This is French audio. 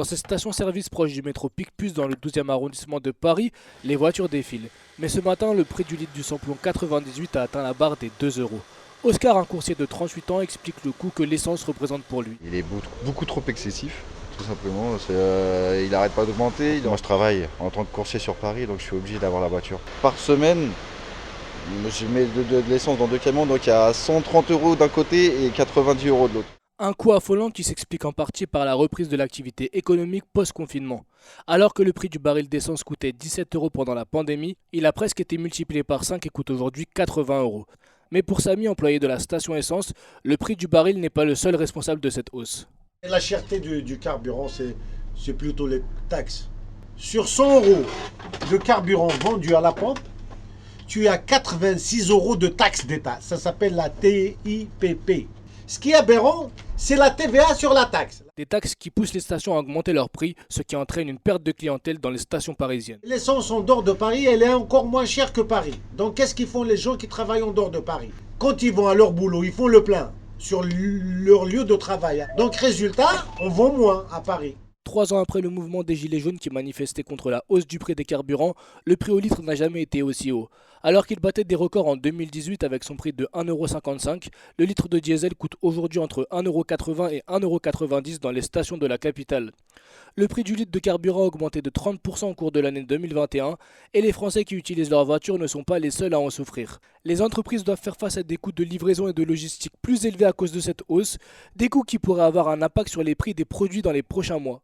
Dans cette station-service proche du métro Picpus dans le 12e arrondissement de Paris, les voitures défilent. Mais ce matin, le prix du litre du samplon 98 a atteint la barre des 2 euros. Oscar, un coursier de 38 ans, explique le coût que l'essence représente pour lui. Il est beaucoup trop excessif, tout simplement. Il n'arrête pas d'augmenter. Moi, je travaille en tant que coursier sur Paris, donc je suis obligé d'avoir la voiture. Par semaine, je mets de l'essence dans 2 camions, donc il y a 130 euros d'un côté et 90 euros de l'autre. Un coût affolant qui s'explique en partie par la reprise de l'activité économique post-confinement. Alors que le prix du baril d'essence coûtait 17 euros pendant la pandémie, il a presque été multiplié par 5 et coûte aujourd'hui 80 euros. Mais pour Samy, employé de la station essence, le prix du baril n'est pas le seul responsable de cette hausse. La cherté du carburant, c'est plutôt les taxes. Sur 100 euros de carburant vendu à la pompe, tu as 86 euros de taxes d'État. Ça s'appelle la TIPP. Ce qui est aberrant, c'est la TVA sur la taxe. Des taxes qui poussent les stations à augmenter leur prix, ce qui entraîne une perte de clientèle dans les stations parisiennes. L'essence en dehors de Paris, elle est encore moins chère que Paris. Donc qu'est-ce qu'ils font les gens qui travaillent en dehors de Paris? Quand ils vont à leur boulot, ils font le plein sur leur lieu de travail. Donc résultat, on vend moins à Paris. 3 ans après le mouvement des Gilets jaunes qui manifestait contre la hausse du prix des carburants, le prix au litre n'a jamais été aussi haut. Alors qu'il battait des records en 2018 avec son prix de 1,55 €, le litre de diesel coûte aujourd'hui entre 1,80 € et 1,90 € dans les stations de la capitale. Le prix du litre de carburant a augmenté de 30% au cours de l'année 2021 et les Français qui utilisent leur voiture ne sont pas les seuls à en souffrir. Les entreprises doivent faire face à des coûts de livraison et de logistique plus élevés à cause de cette hausse, des coûts qui pourraient avoir un impact sur les prix des produits dans les prochains mois.